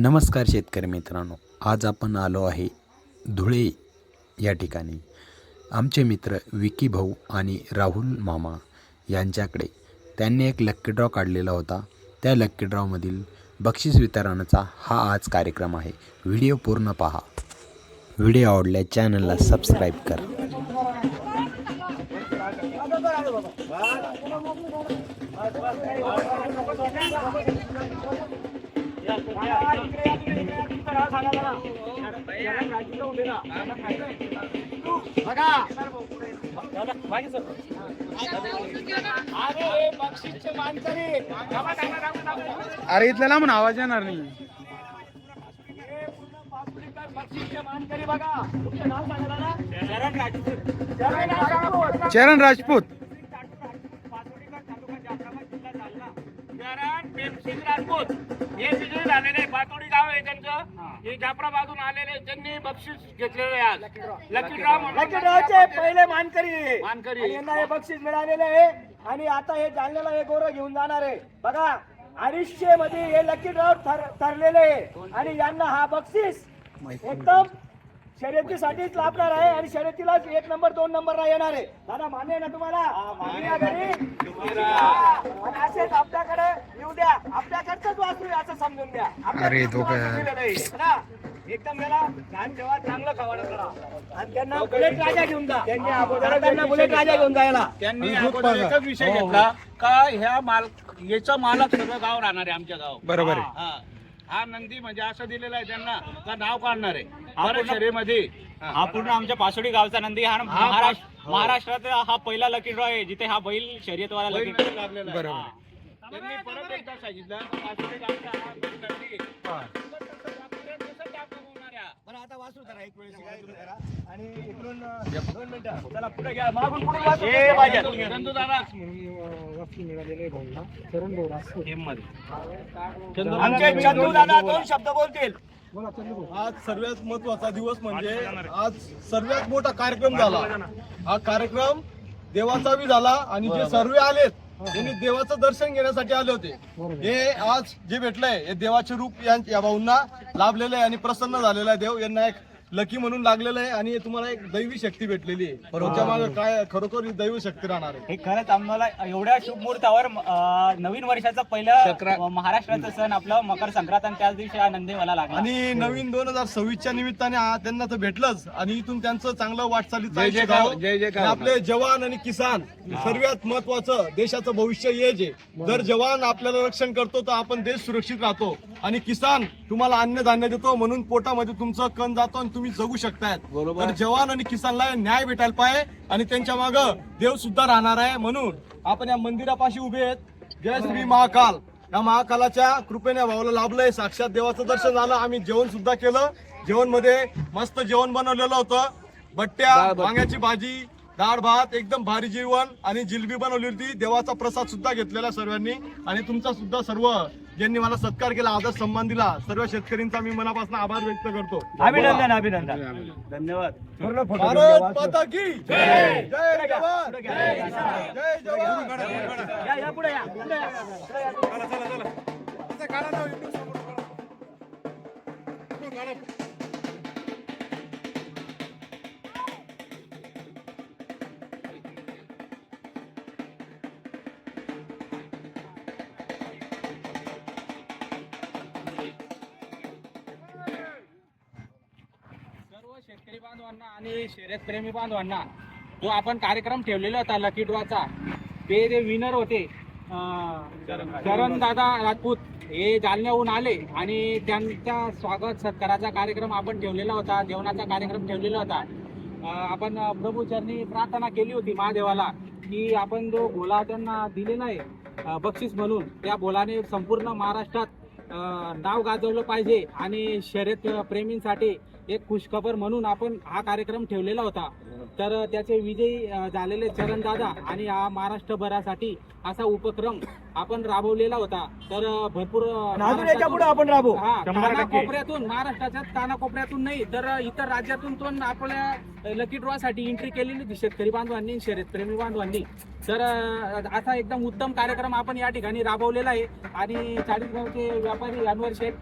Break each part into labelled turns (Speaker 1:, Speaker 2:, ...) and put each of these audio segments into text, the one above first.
Speaker 1: नमस्कार शेतकरी मित्रांनो, आज आपण आलो आहे धुळे या ठिकाणी आमचे मित्र विकी भाऊ आणि राहुल मामा यांच्याकडे. त्यांनी एक लक्की ड्रॉ काढलेला होता. त्या लक्की ड्रॉमधील बक्षीस वितरणाचा हा आज कार्यक्रम आहे. व्हिडिओ पूर्ण पहा. व्हिडिओ आवडल्यास चॅनलला सबस्क्राईब करा.
Speaker 2: अरे इथल्याला म्हणून आवाज येणार नाही. चरण राजपूत.
Speaker 3: राजपूत हे विजयी झालेले पातोडी गाव आहे त्यांचं. हे जाफराबादून आलेले त्यांनी बक्षीस घेतलेलं आहे आज. लकी ड्रॉचे
Speaker 4: पहिले मानकरी
Speaker 3: मानकरी.
Speaker 4: आणि यांना हे बक्षीस मिळालेले आहे. आणि आता हे जालन्याला हे गोरं घेऊन जाणार आहे. बघा 250 मध्ये हे लकी ड्रॉ ठरलेले आहे आणि यांना हा बक्षीस एकदम शर्यतीसाठीच लाभणार आहे आणि शर्यतीला 1 नंबर 2 नंबरला येणार आहे. दादा मान्य आहे ना तुम्हाला? या घरी आणि असेच आपल्याकडे येऊ द्या. आपल्याकडचंच वासरू आहे असं समजून द्या.
Speaker 2: अरे तो काय
Speaker 4: एकदम याला ध्यान ठेवा, चांगलं खवाडा करा आणि त्यांना बुलेट राजा घेऊन जा. त्यांना बुलेट राजा घेऊन जायला.
Speaker 3: त्यांनी अगोदर एकच विषय घेतला का ह्या याचं मालक सगळं गाव राहणार आहे आमच्या गाव.
Speaker 2: बरोबर आहे.
Speaker 3: हा नंदी म्हणजे असं दिलेलं आहे त्यांना का नाव काढणार आहे शर्यतीमध्ये.
Speaker 5: हा पूर्ण आमच्या पासोडी गावचा नंदी हा महाराष्ट्रात हा पहिला लकी ड्रॉ आहे जिथे हा बैल शर्यतवाला लकी ड्रॉ
Speaker 3: लागलेला आहे.
Speaker 2: बरोबर.
Speaker 3: त्यांनी परत एकदा सांगितलं पासोडी गावचा हा बैल नंदी
Speaker 4: पण आता वासरू करा एक वेळेस करा आणि इकडून 2 मिनिटं चला पुढे घ्या. मागून पुढे वासरू
Speaker 3: हे पाहिजे. चंदू दादा
Speaker 4: आमचे चंदू दादा 2 शब्द बोलतील.
Speaker 6: आज सर्वात महत्वाचा दिवस म्हणजे आज सर्वात मोठा कार्यक्रम झाला. हा कार्यक्रम देवाचा बी झाला आणि जे सर्व आलेत त्यांनी देवाचं दर्शन घेण्यासाठी आले होते. हे आज जे भेटलंय हे देवाचे रूप या भाऊंना लाभलेलं आहे आणि प्रसन्न झालेला आहे. देव यांना एक लकी म्हणून लागलेलं आहे आणि तुम्हाला एक दैवी शक्ती भेटलेली आहे. त्याच्या मागे काय खरोखर ही दैवी शक्ती राहणार आहे.
Speaker 5: हे खरंच आम्हाला एवढ्या शुभ मुहूर्तावर नवीन वर्षाचा पहिला महाराष्ट्राचा सण आपलं मकर संक्रांत आणि त्याच दिवशी हा नंदी मला लागला
Speaker 6: आणि नवीन 2026च्या निमित्ताने त्यांना तर भेटलंच आणि इथून त्यांचं चांगलं वाटचालीचं
Speaker 3: जय
Speaker 6: आयुष्य
Speaker 3: जयकार,
Speaker 6: जावं.
Speaker 3: जय जयकार.
Speaker 6: आणि आपले जवान आणि किसान सर्वात महत्वाचं देशाचं भविष्य हेच आहे. जर जवान आपल्याला रक्षण करतो तर आपण देश सुरक्षित राहतो आणि किसान तुम्हाला अन्नधान्य देतो म्हणून पोटामध्ये तुमचं कण जातो आणि तुम्ही जगू शकतायत. तर जवान आणि किसानला न्याय भेटायला पाहिजे आणि त्यांच्या मागं देव सुद्धा राहणार आहे. म्हणून आपण या मंदिरापाशी उभे आहेत. जय श्री महाकाल. या महाकालाच्या कृपेने भावाला लाभलंय. साक्षात देवाचं दर्शन झालं. आम्ही जेवण सुद्धा केलं. जेवण मध्ये मस्त जेवण बनवलेलं होतं. बट्ट्या, वांग्याची भाजी, डाळ भात, एकदम भारी जेवण आणि जिलबी बनवली होती. देवाचा प्रसाद सुद्धा घेतलेला सर्वांनी आणि तुमचा सुद्धा सर्व ज्यांनी मला सत्कार केला, आदर सन्मान दिला, सर्व शेतकऱ्यांचा मी मनापासून आभार व्यक्त करतो.
Speaker 4: अभिनंदन. धन्यवाद.
Speaker 6: भारत माता की जय. जय जवान. जय जवान.
Speaker 4: या पुढे या. पुढे या.
Speaker 5: सर्व शेतकरी बांधवांना आणि शर्यत प्रेमी बांधवांना जो आपण कार्यक्रम ठेवलेला होता लकी ड्रॉचा ते विनर होते चरण दादा राजपूत. हे जालन्याहून आले आणि त्यांच्या स्वागत सत्काराचा कार्यक्रम आपण ठेवलेला होता. जेवणाचा कार्यक्रम ठेवलेला होता. आपण प्रभू चरणी प्रार्थना केली होती महादेवाला की आपण जो बोला त्यांना दिलेला आहे बक्षीस म्हणून त्या बोलाने संपूर्ण महाराष्ट्रात नाव गाजवलं पाहिजे आणि शर्यत प्रेमींसाठी एक खुशखबर म्हणून आपण हा कार्यक्रम ठेवलेला होता. तर त्याचे विजयी झालेले चरणदादा आणि हा महाराष्ट्रभरासाठी असा उपक्रम आपण राबवलेला होता. तर भरपूर
Speaker 4: अजून याच्या पुढे आपण राबू.
Speaker 5: कानाकोपऱ्यातून, महाराष्ट्राच्या कानाकोपऱ्यातून नाही तर इतर राज्यातून पण आपल्या लकी ड्रॉ साठी एंट्री केलेली होती शेतकरी बांधवांनी, शर्यतप्रेमी बांधवांनी. तर असा एकदम उत्तम कार्यक्रम आपण या ठिकाणी राबवलेला आहे. आणि चाळीसगावचे व्यापारी अनवर शेठ,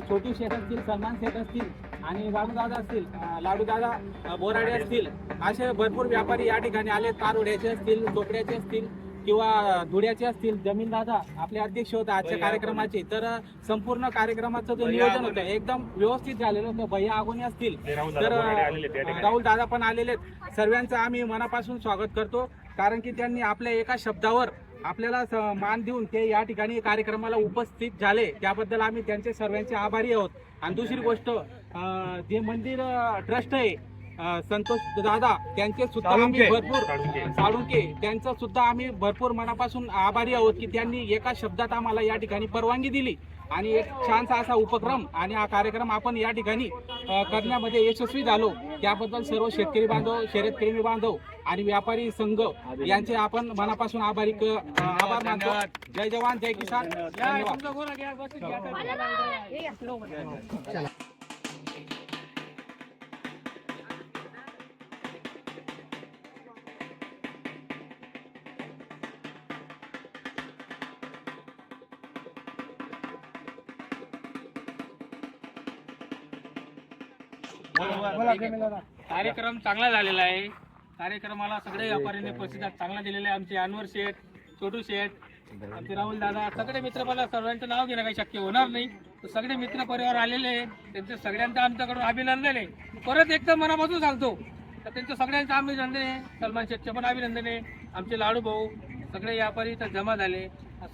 Speaker 5: छोटू शेठ असतील, सलमान शेठ असतील आणि बाबूदादा असतील, लाडूदादा बोराडे असतील, असे भरपूर व्यापारी या ठिकाणी आले. पारोड्याचे असतील, चोपड्याचे असतील किंवा धुळ्याचे असतील. जमीनदादा आपले अध्यक्ष होते आजच्या कार्यक्रमाचे. तर संपूर्ण कार्यक्रमाचं जे नियोजन होतं एकदम व्यवस्थित झालेलं होतं. भैया आगोनी असतील, तर राहुल दादा पण आलेले आहेत. सर्वांचं आम्ही मनापासून स्वागत करतो, कारण की त्यांनी आपल्या एका शब्दावर आपल्याला मान देऊन ते या ठिकाणी कार्यक्रमाला उपस्थित झाले. त्याबद्दल आम्ही त्यांचे सर्वांचे आभारी आहोत. आणि दुसरी गोष्ट, जे मंदिर ट्रस्ट आहे संतोष दादा, त्यांचे सुद्धा आम्ही भरपूर, साळुंके, त्यांचं सुद्धा आम्ही भरपूर मनापासून आभारी आहोत की त्यांनी एका शब्दात आम्हाला या ठिकाणी परवानगी दिली आणि एक छानसा असा उपक्रम आणि हा कार्यक्रम आपण या ठिकाणी करण्यामध्ये यशस्वी झालो. त्याबद्दल सर्व शेतकरी बांधव, शर्यतप्रेमी बांधव आणि व्यापारी संघ यांचे आपण मनापासून आभार मानतो. जय जवान, जय किसान. धन्यवाद.
Speaker 3: कार्यक्रम चांगला झालेला आहे. कार्यक्रमाला सगळे व्यापाऱ्यांनी प्रतिसाद चांगला दिलेला आहे. आमचे अनवर शेठ, छोटू शेठ, आमचे राहुल दादा, सगळे मित्र, मला सर्वांचं नाव घेणं काही शक्य होणार नाही. तर सगळे मित्र परिवार आलेले आहे, त्यांचे सगळ्यांचं आमच्याकडून अभिनंदन आहे. परत एकदम मनापासून सांगतो तर त्यांचं सगळ्यांचं अभिनंदन आहे. सलमान शेठचं पण अभिनंदन आहे. आमचे लाडू भाऊ, सगळे व्यापारी इथं जमा झाले.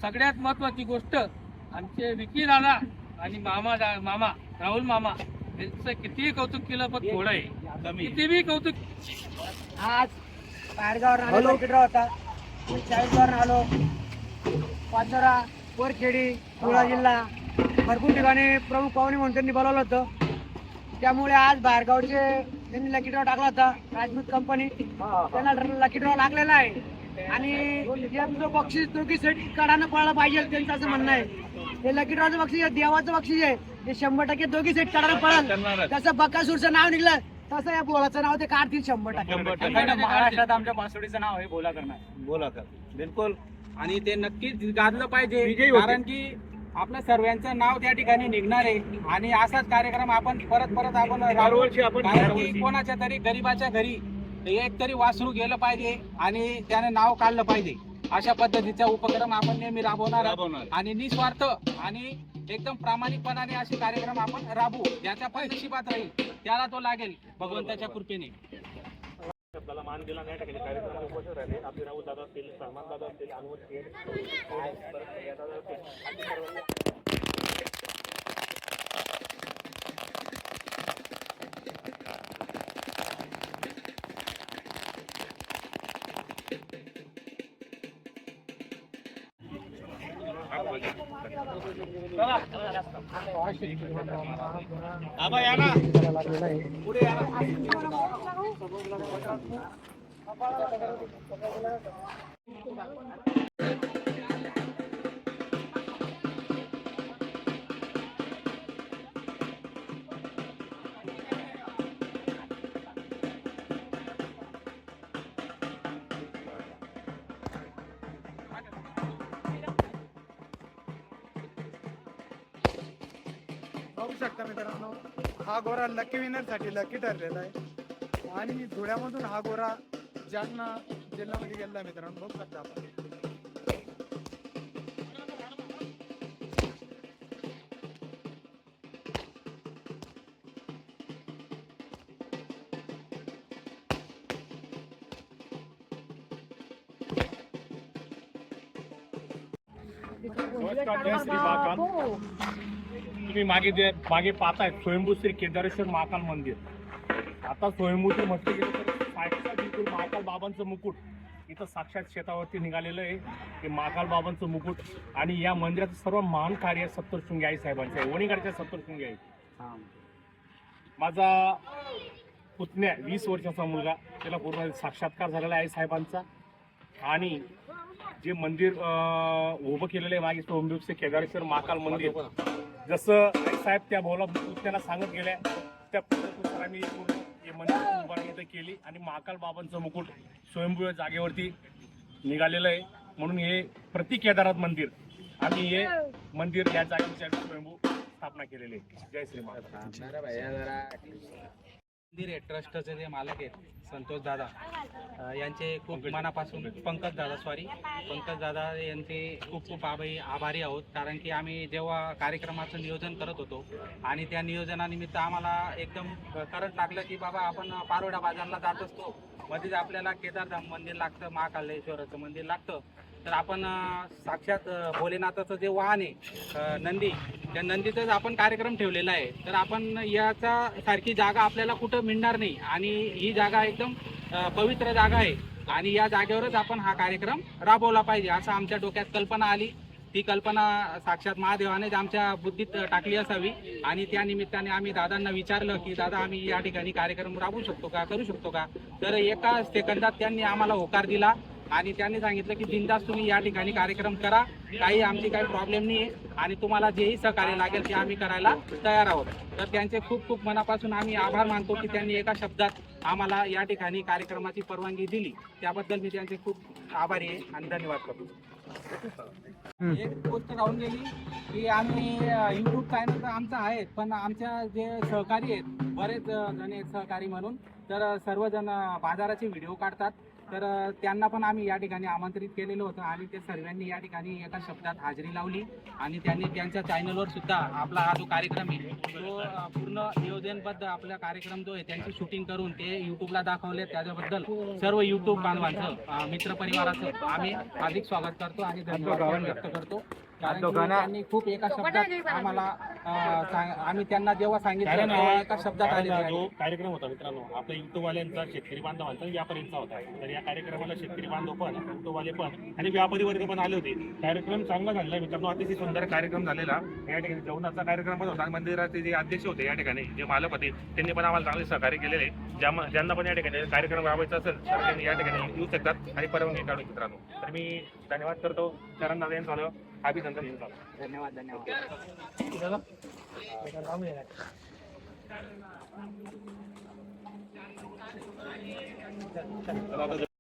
Speaker 3: सगळ्यात महत्वाची गोष्ट, आमचे विकी दादा आणि मामा राहुल मामा यांचं कितीही कौतुक केलं पण थोडं आहे, किती बी कौतुक.
Speaker 4: आज बाहेरगावर आलो, होता 40गावर आलो, पाचोरा, पोरखेडी, धुळा जिल्हा, भरपूर ठिकाणी प्रमुख पाहुणे म्हणून त्यांनी बोलावलं होतं. त्यामुळे आज बाहेरगावचे त्यांनी लकी ड्रॉ टाकला होता. राजपूत कंपनी त्यांना लकी ड्रॉ लागलेला आहे आणि यांचं बक्षीस दोघी सेट काढायला पळायला पाहिजे, त्यांचं असं म्हणणं आहे. हे लकी ड्रॉचं बक्षीस देवाचं बक्षीस आहे, ते 100% दोघी सेट काढायला पळाल. तसं बकासूरचं नाव निघलं तसं या बोलाचं नाव ते काढतील 100%.
Speaker 5: महाराष्ट्रात आमच्या पासोडीचं नाव आहे बोला कर, बिलकुल. आणि ते नक्कीच गाजलं पाहिजे, कारण की आपल्या सर्वांचं नाव त्या ठिकाणी निघणार आहे. आणि असाच कार्यक्रम आपण परत आपण कारण की कोणाच्या तरी गरीबाच्या घरी एक तरी वासरू गेलं पाहिजे आणि त्याने नाव काढलं पाहिजे. अशा पद्धतीचा उपक्रम आपण नेहमी राबवणार आणि निस्वार्थ आणि एकदम प्रामाणिकपणाने असे कार्यक्रम आपण राबवू. ज्याच्या पण नशिबात राहील त्याला तो लागेल भगवंताच्या कृपेने.
Speaker 3: शब्दाला मान दिला नाही टाकले. कार्यक्रमाला उपस्थित राहिले आपले राहुल दादा असतील, सलमान दादा असतील, अनवर
Speaker 2: बघू शकता मित्रांनो, हा गोरा लकी विनर साठी लकी ठरलेला आहे आणि धुळ्यामधून हा गोरा जालना जिल्ह्यामध्ये गेलेला मित्रांनो. बघू शकता आपण.
Speaker 3: तुम्ही मागे पाहताय स्वयंभू श्री केदारेश्वर महाकाल मंदिर. आता स्वयंभूचं म्हटलं गेलं तर साक्षात बिलकुल महाकाल बाबांचं मुकुट इथं साक्षात शेतावरती निघालेलं आहे. हे महाकाल बाबांचं मुकुट आणि या मंदिराचं सर्व महान कार्य सप्तशृंगी आई साहेबांचे आहे, वणीगडच्या सप्तशृंगी आई.
Speaker 7: माझा पुतण्या 20 वर्षाचा मुलगा, त्याला पूर्ण साक्षात्कार झालेला आहे साहेबांचा. आणि जे मंदिर उभं केलेलं आहे मागे सोमदेवचे केदारेश्वर महाकाल मंदिर, जसं आई साहेब त्या भाऊला पुतण्याला सांगत गेल्या त्या पद्धतीनुसार आम्ही पूर्ण हे मंदिर उभारणी इथं केली. आणि महाकाल बाबांचं मुकुट स्वयंभू जागेवरती निघालेलं आहे. म्हणून हे प्रति केदारनाथ मंदिर आम्ही हे मंदिर या जागेवरती आम्ही स्वयंभू स्थापना केलेली आहे. जय श्री महाराज.
Speaker 5: मंदिर ट्रस्टचे जे मालक आहेत संतोष दादा यांचे खूप मनापासून पंकज दादा यांचे खूप खूप आभारी आहोत. कारण की आम्ही जेव्हा कार्यक्रमाचं नियोजन करत होतो आणि त्या नियोजनानिमित्त आम्हाला एकदम करंट लागलं की बाबा आपण पारोडा बाजारला जात असतो, मध्येच आपल्याला केदारधाम मंदिर लागतं, महाकालेश्वराचं मंदिर लागतं. तर आपण साक्षात भोलेनाथाचं जे वाहन आहे नंदी, त्या नंदीचाच आपण कार्यक्रम ठेवलेला आहे. तर आपण याचा सारखी जागा आपल्याला कुठं मिळणार नाही आणि ही जागा एकदम पवित्र जागा आहे आणि या जागेवरच आपण हा कार्यक्रम राबवला पाहिजे असं आमच्या डोक्यात कल्पना आली. ती कल्पना साक्षात महादेवानेच आमच्या बुद्धीत टाकली असावी आणि त्या निमित्ताने आम्ही दादांना विचारलं की दादा आम्ही या ठिकाणी कार्यक्रम राबवू शकतो का, करू शकतो का. तर एका सेकंदात त्यांनी आम्हाला होकार दिला आणि त्यांनी सांगितलं की बिनधास्त तुम्ही या ठिकाणी कार्यक्रम करा, आमची काही प्रॉब्लेम नाही आहे आणि तुम्हाला जेही सहकार्य लागेल ते आम्ही करायला तयार आहोत. तर त्यांचे खूप खूप मनापासून आम्ही आभार मानतो की त्यांनी एका शब्दात आम्हाला या ठिकाणी कार्यक्रमाची परवानगी दिली. त्याबद्दल मी त्यांचे खूप आभारी आहे आणि धन्यवाद करतो. एक गोष्ट राहून गेली की आम्ही यूट्यूब चॅनल तर आमचा आहे, पण आमच्या जे सहकारी आहेत बरेच जण आहेत सहकारी म्हणून, तर सर्वजण बाजाराचे व्हिडिओ काढतात. तर त्यांना पण आम्ही या ठिकाणी आमंत्रित केलेलं होतं आणि ते सर्वांनी या ठिकाणी एका शब्दात हाजरी लावली आणि त्यांनी त्यांच्या चॅनलवर सुद्धा आपला हा जो कार्यक्रम आहे तो पूर्ण नियोजनबद्ध आपला कार्यक्रम जो आहे त्यांची शूटिंग करून ते यूट्यूबला दाखवले. त्याच्याबद्दल सर्व यूट्यूब बांधवांचं मित्रपरिवाराचं आम्ही अधिक स्वागत करतो आणि धन्यवाद व्यक्त करतो. कारण की त्यांनी खूप एका शब्दात आम्हाला आम्ही त्यांना जेव्हा सांगितलं तेव्हा एका शब्दात आले.
Speaker 7: जो कार्यक्रम होता मित्रांनो आपल्या युट्यूबवाल्यांचा, शेतकरी बांधवांचा, व्यापाऱ्यांचा होता. तर या कार्यक्रमाला शेतकरी बांधव पण, युट्यूबवाले पण आणि व्यापारी वर्ग पण आले होते. कार्यक्रम चांगला झालेला मित्रांनो, अतिशय सुंदर कार्यक्रम झालेला. या ठिकाणी जेवणाचा कार्यक्रम पण होता. मंदिराचे जे अध्यक्ष होते या ठिकाणी जे मालक होते त्यांनी पण आम्हाला चांगले सहकार्य केलेले. ज्यांना पण या ठिकाणी कार्यक्रम राबवायचा असेल तर त्यांनी या ठिकाणी येऊ शकतात आणि परवानगी काढू मित्रांनो. तर मी धन्यवाद करतो चरण दादा यांचं झालं, अभिनंदन यांचं झालं.
Speaker 5: धन्यवाद.